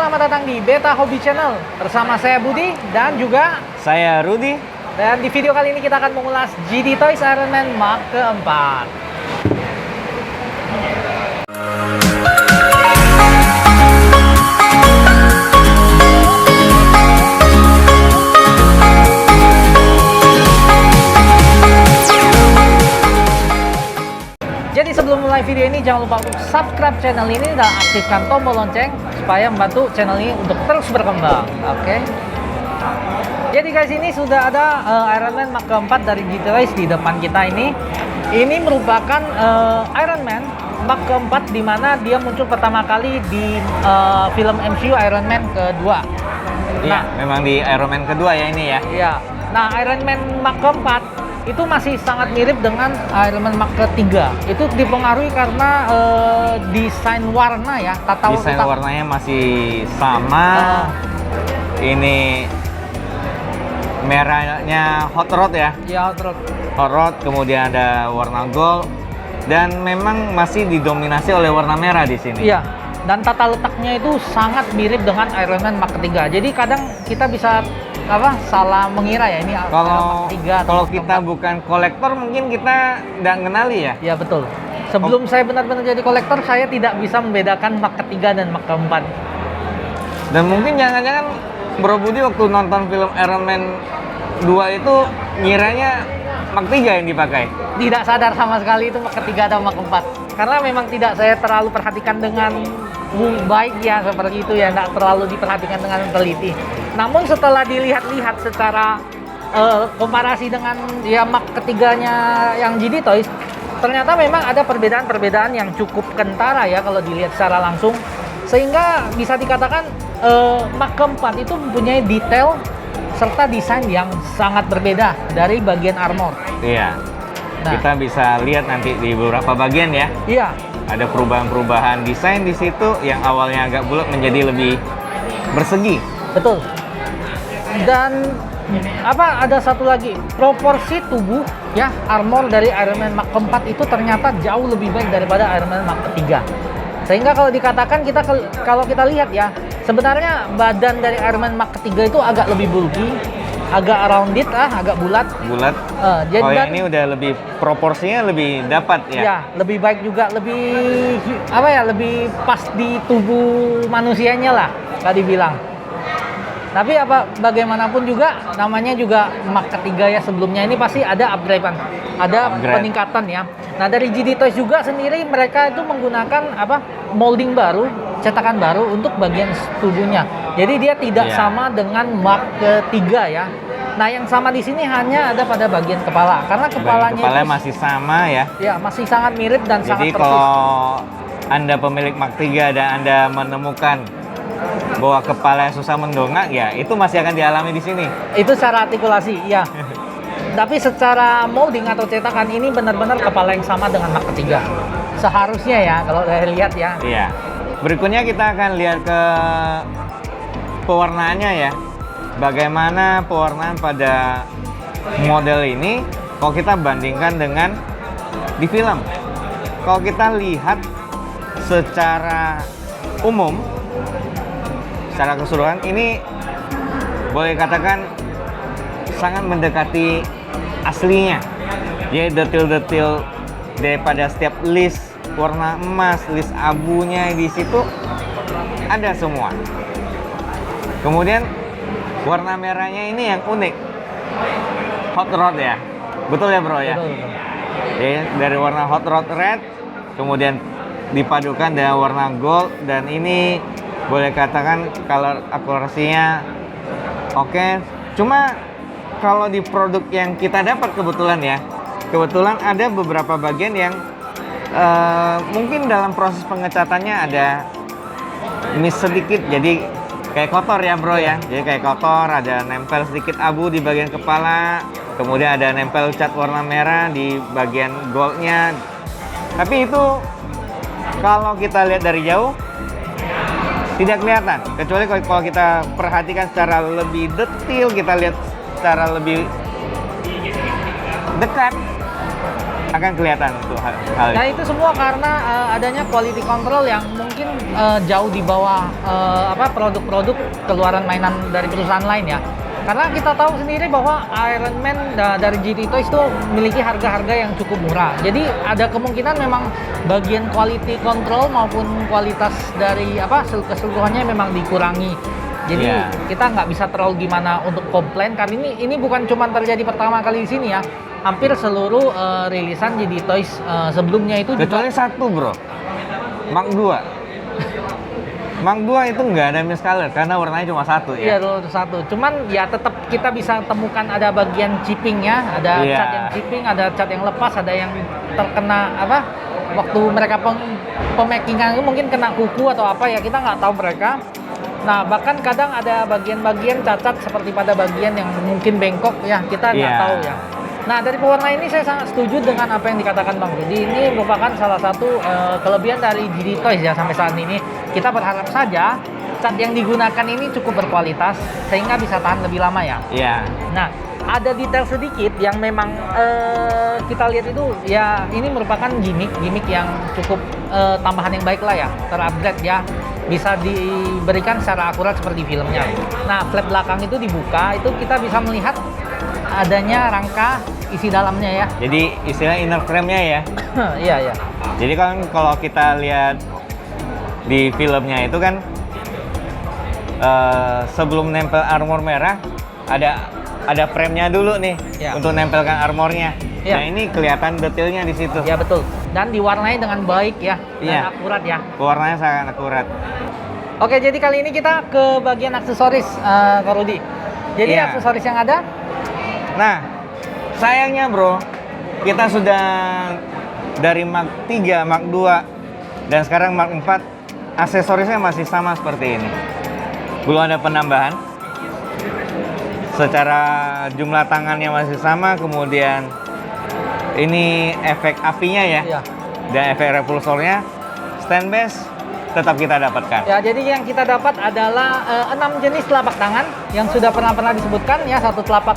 selamat datang di Beta Hobby Channel. Bersama saya Budi dan juga Saya Rudi. Dan di video kali ini kita akan mengulas GD Toys Iron Man Mark keempat. Jadi sebelum mulai video ini jangan lupa untuk subscribe channel ini dan aktifkan tombol lonceng supaya membantu channel ini untuk terus berkembang. Oke. Jadi guys, ini sudah ada Iron Man Mark keempat dari GD Toys di depan kita ini. Ini merupakan Iron Man Mark keempat di mana dia muncul pertama kali di film MCU Iron Man kedua. Iya, memang di Iron Man kedua ya ini ya. Iya. Nah, Iron Man Mark keempat itu masih sangat mirip dengan Iron Man Mark ketiga. Itu dipengaruhi karena desain warna ya, Desain warnanya masih sama. Ini merahnya hot rod ya. Ya, hot rod. Hot rod, kemudian ada warna gold dan memang masih didominasi oleh warna merah di sini. Iya. Dan tata letaknya itu sangat mirip dengan Iron Man Mark ketiga. Jadi kadang kita bisa salah mengira ya ini Kalau kalau kita bukan kolektor mungkin kita nggak kenali ya. Ya betul. Sebelum saya benar-benar jadi kolektor, saya tidak bisa membedakan Mark ketiga dan Mark keempat. Dan mungkin jangan-jangan Bro Budi waktu nonton film Iron Man 2 itu ngiranya Mark 3 yang dipakai. Tidak sadar sama sekali itu Mark ketiga atau Mark keempat. Karena memang tidak saya terlalu perhatikan dengan baik ya, seperti itu ya, tidak terlalu diperhatikan dengan teliti. Namun setelah dilihat-lihat secara komparasi dengan ya Mark ketiganya yang GD Toys, ternyata memang ada perbedaan-perbedaan yang cukup kentara ya kalau dilihat secara langsung. Sehingga bisa dikatakan Mark keempat itu mempunyai detail serta desain yang sangat berbeda dari bagian armor. Iya. Nah, kita bisa lihat nanti di beberapa bagian ya. Iya. Ada perubahan-perubahan desain di situ yang awalnya agak bulat menjadi lebih bersegi. Betul. Dan ada satu lagi, proporsi tubuh ya armor dari Iron Man Mark keempat itu ternyata jauh lebih baik daripada Iron Man Mark ketiga. Sehingga kalau dikatakan kalau kita lihat ya, sebenarnya badan dari Iron Man Mark ketiga itu agak lebih bulky, agak rounded agak bulat. Jadi ini udah lebih proporsinya lebih dapat ya. Ya, lebih baik juga, lebih lebih pas di tubuh manusianya lah, tadi bilang. Tapi bagaimanapun juga namanya juga Mark ketiga ya, sebelumnya ini pasti ada upgrade-an, ada peningkatan ya. Nah, dari GD Toys juga sendiri mereka itu menggunakan molding baru, cetakan baru untuk bagian tubuhnya. Jadi dia tidak sama dengan Mark ketiga ya. Nah, yang sama di sini hanya ada pada bagian kepala, karena kepalanya masih sama ya. Ya, masih sangat mirip dan sangat persis. Jadi kalau Anda pemilik Mark 3 dan Anda menemukan bahwa kepala susah mendongak, ya itu masih akan dialami di sini. Itu secara artikulasi, ya. Tapi secara molding atau cetakan ini benar-benar kepala yang sama dengan Mark ketiga. Seharusnya ya, kalau saya lihat ya. Iya. Berikutnya kita akan lihat ke pewarnaannya ya. Bagaimana pewarnaan pada model ini kalau kita bandingkan dengan di film. Kalau kita lihat secara umum, secara keseluruhan ini boleh katakan sangat mendekati aslinya. Jadi detail-detail daripada setiap list warna emas, list abunya di situ ada semua. Kemudian warna merahnya ini yang unik, hot rod ya, betul ya bro ya? Betul. Jadi dari warna hot rod red, kemudian dipadukan dengan warna gold, dan ini boleh katakan color akurasinya oke. Cuma kalau di produk yang kita dapat kebetulan ada beberapa bagian yang mungkin dalam proses pengecatannya ada miss sedikit, jadi kayak kotor ya bro ya. Jadi kayak kotor, ada nempel sedikit abu di bagian kepala, kemudian ada nempel cat warna merah di bagian goldnya. Tapi itu kalau kita lihat dari jauh tidak kelihatan, kecuali kalau kita perhatikan secara lebih detail, kita lihat secara lebih dekat, akan akan kelihatan tuh hal Nah itu. itu semua karena adanya quality control yang mungkin jauh di bawah produk-produk keluaran mainan dari perusahaan lain ya. Karena kita tahu sendiri bahwa Iron Man dari GT Toys itu memiliki harga-harga yang cukup murah. Jadi ada kemungkinan memang bagian quality control maupun kualitas dari keseluruhannya memang dikurangi. Jadi kita nggak bisa terlalu gimana untuk komplain karena ini bukan cuma terjadi pertama kali di sini ya. Hampir seluruh rilisan GT Toys sebelumnya itu Kecuali juga satu bro, Mark 2. Mark 2 itu nggak ada miscolor karena warnanya cuma satu iya ya. dulu satu. Cuman ya tetap kita bisa temukan ada bagian chippingnya, ada Iya. cat yang chipping, ada cat yang lepas, ada yang terkena waktu mereka pemakingan itu mungkin kena kuku atau apa ya, kita nggak tahu mereka. Nah bahkan kadang ada bagian-bagian cacat seperti pada bagian yang mungkin bengkok ya, kita nggak Iya. tahu ya. Nah dari pewarna ini saya sangat setuju dengan apa yang dikatakan Bang Rudi. Ini merupakan salah satu kelebihan dari GT Toys ya sampai saat ini. Kita berharap saja cat yang digunakan ini cukup berkualitas sehingga bisa tahan lebih lama ya. Iya. Nah ada detail sedikit yang memang kita lihat itu ya ini merupakan gimmick yang cukup tambahan yang baik lah ya, terupgrade ya, bisa diberikan secara akurat seperti filmnya. Nah flap belakang itu dibuka, itu kita bisa melihat adanya rangka isi dalamnya ya. Jadi istilah inner frame-nya ya. Iya ya. Jadi kan kalau kita lihat di filmnya itu kan sebelum nempel armor merah ada frame-nya dulu nih Ya. untuk nempelkan armornya. Ya. Nah ini kelihatan detailnya di situ. Ya betul. Dan diwarnai dengan baik ya, Iya. dan akurat ya. Warnanya sangat akurat. Oke, jadi kali ini kita ke bagian aksesoris, Kak Rudi. Jadi Iya. aksesoris yang ada, Nah, sayangnya bro, kita sudah dari Mark 3, Mark 2, dan sekarang Mark 4, aksesorisnya masih sama seperti ini. Belum ada penambahan. Secara jumlah tangannya masih sama, kemudian ini efek apinya ya, Iya. dan efek repulsornya, stand base tetap kita dapatkan. ya jadi yang kita dapat adalah 6 jenis telapak tangan yang sudah pernah disebutkan ya, satu telapak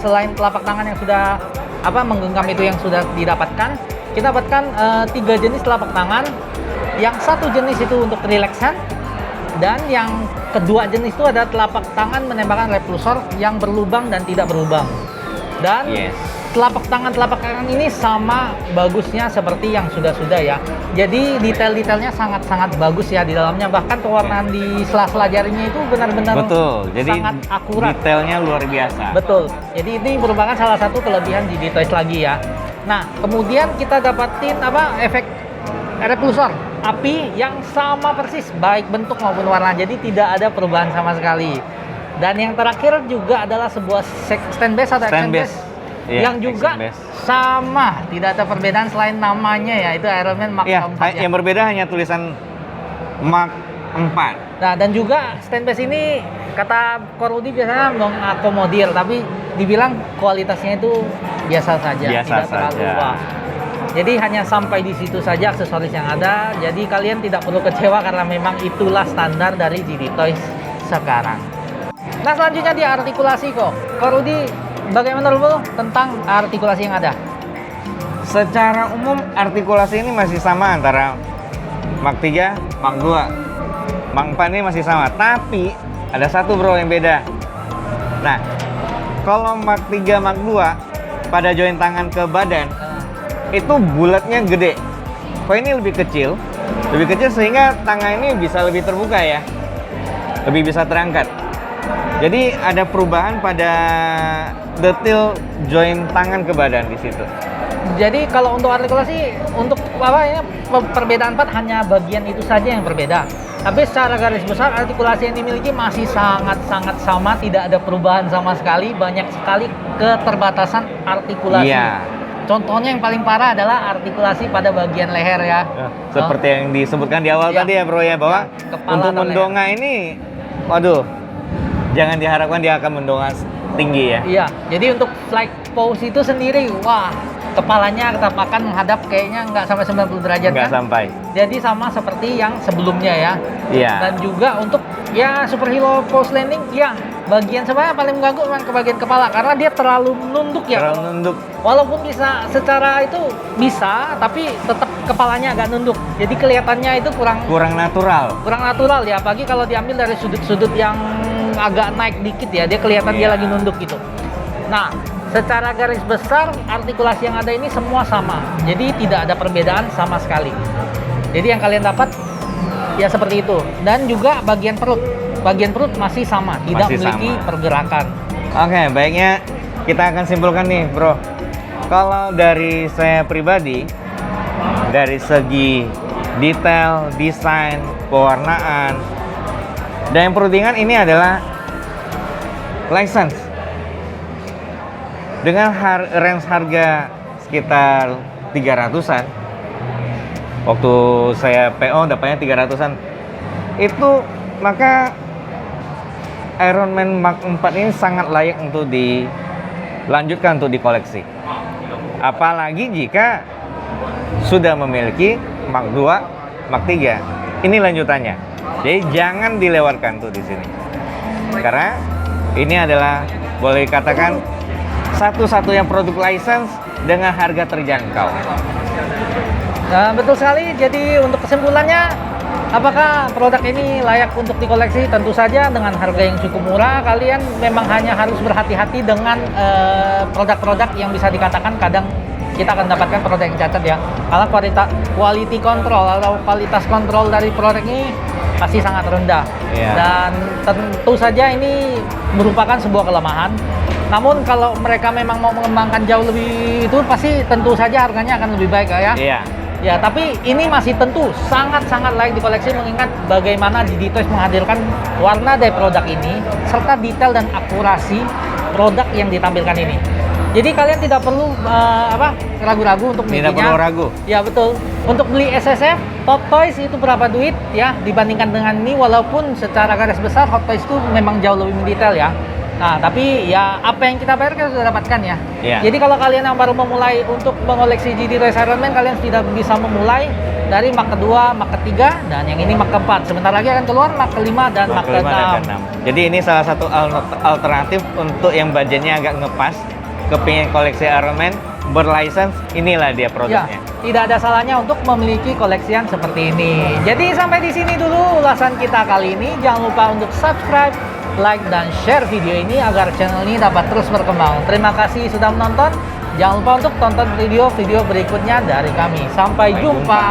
selain telapak tangan yang sudah menggenggam itu yang sudah didapatkan. Kita dapatkan 3 jenis telapak tangan, yang satu jenis itu untuk relaxan, dan yang kedua jenis itu ada telapak tangan menembakkan repulsor yang berlubang dan tidak berlubang. Dan Yes. telapak tangan ini sama bagusnya seperti yang sudah-sudah ya. Jadi detail-detailnya sangat-sangat bagus ya di dalamnya. Bahkan pewarnaan di sela-sela jarinya itu benar-benar Betul, jadi sangat akurat. detailnya luar biasa. Betul. Jadi ini merupakan salah satu kelebihan GT Toys lagi ya. Nah, kemudian kita dapatin efek repulsor api yang sama persis baik bentuk maupun warna. Jadi tidak ada perubahan sama sekali. Dan yang terakhir juga adalah sebuah stand base atau action Stand base. base Iya, yang juga action base. sama, tidak ada perbedaan selain namanya ya, itu Iron Man Mark Iya, 4 ya. yang berbeda hanya tulisan Mark 4. Nah, dan juga stand base ini kata Korudi biasanya mengakomodir, tapi dibilang kualitasnya itu biasa saja, Biasa tidak terlalu saja. wah. Jadi hanya sampai di situ saja aksesoris yang ada. Jadi kalian tidak perlu kecewa karena memang itulah standar dari GT Toys sekarang. Nah, selanjutnya di artikulasi kok. Korudi, bagaimana menurut tentang artikulasi yang ada? Secara umum artikulasi ini masih sama antara Mark 3, Mark 2. Mark 4 ini masih sama, tapi ada satu bro yang beda. Nah, kalau Mark 3, Mark 2 pada join tangan ke badan itu bulatnya gede. Kalau ini lebih kecil sehingga tangan ini bisa lebih terbuka ya, lebih bisa terangkat. Jadi ada perubahan pada detail join tangan ke badan di situ. Jadi kalau untuk artikulasi, untuk perbedaan part hanya bagian itu saja yang berbeda. Tapi secara garis besar artikulasi yang dimiliki masih sangat-sangat sama, tidak ada perubahan sama sekali. Banyak sekali keterbatasan artikulasi. Iya. Contohnya yang paling parah adalah artikulasi pada bagian leher ya. Seperti yang disebutkan di awal Iya. tadi ya bro ya, bahwa Kepala untuk atau mendonga ini, waduh, jangan diharapkan dia akan mendonga tinggi ya. Iya, jadi untuk flight pose itu sendiri, wah, kepalanya ketapakan menghadap kayaknya nggak sampai 90 derajat Nggak kan? sampai. Jadi sama seperti yang sebelumnya ya. Iya. Dan juga untuk ya superhero pose landing, ya bagian sebenarnya paling mengganggu memang ke bagian kepala karena dia terlalu nunduk ya. Terlalu nunduk. Walaupun bisa secara itu bisa, tapi tetap kepalanya agak nunduk. Jadi kelihatannya itu Kurang natural. kurang natural ya. Apalagi kalau diambil dari sudut-sudut yang agak naik dikit ya, dia kelihatan dia Iya. lagi nunduk gitu. Nah, secara garis besar artikulasi yang ada ini semua sama. Jadi tidak ada perbedaan sama sekali. Jadi yang kalian dapat ya seperti itu. Dan juga bagian perut. Bagian perut masih sama, tidak Masih memiliki sama. pergerakan. Oke, baiknya kita akan simpulkan nih, Bro. Kalau dari saya pribadi, dari segi detail, desain, pewarnaan, dan yang perlu diingat ini adalah license. Dengan range harga sekitar 300-an, waktu saya PO dapatnya 300-an, itu maka Ironman Mark 4 ini sangat layak untuk dilanjutkan untuk dikoleksi. Apalagi jika sudah memiliki Mark 2, Mark 3. Ini lanjutannya. Jadi jangan dilewatkan tuh di sini. Karena ini adalah boleh dikatakan satu-satunya produk license dengan harga terjangkau. Nah, betul sekali. Jadi untuk kesimpulannya, apakah produk ini layak untuk dikoleksi? Tentu saja dengan harga yang cukup murah. Kalian memang hanya harus berhati-hati dengan produk-produk yang bisa dikatakan kadang kita akan dapatkan produk yang cacat ya. Karena quality control atau kualitas kontrol dari produk ini pasti sangat rendah. Iya. Dan tentu saja ini merupakan sebuah kelemahan. Namun kalau mereka memang mau mengembangkan jauh lebih itu pasti tentu saja harganya akan lebih baik ya. Iya. Ya, tapi ini masih tentu sangat-sangat layak dikoleksi mengingat bagaimana Digitoys menghadirkan warna dari produk ini serta detail dan akurasi produk yang ditampilkan ini. Jadi kalian tidak perlu ragu-ragu untuk Tidak milikinya. perlu ragu. Ya betul. Untuk beli SSF, Hot Toys itu berapa duit ya dibandingkan dengan ini, walaupun secara garis besar Hot Toys itu memang jauh lebih mendetail ya. Nah, tapi ya apa yang kita bayar kita sudah dapatkan ya. Iya. Jadi kalau kalian yang baru memulai untuk mengoleksi GD Toys Ironman, kalian tidak bisa memulai dari Mark kedua, Mark ketiga, dan yang ini Mark keempat. Sebentar lagi akan keluar Mark kelima dan Mark Kelima dan keenam. keenam. Jadi ini salah satu alternatif untuk yang budgetnya agak ngepas, kepingin koleksi Ironman berlicense, inilah dia Ya, produknya. tidak ada salahnya untuk memiliki koleksian seperti ini. Jadi sampai di sini dulu ulasan kita kali ini. Jangan lupa untuk subscribe, like, dan share video ini agar channel ini dapat terus berkembang. Terima kasih sudah menonton. Jangan lupa untuk tonton video-video berikutnya dari kami. Sampai jumpa.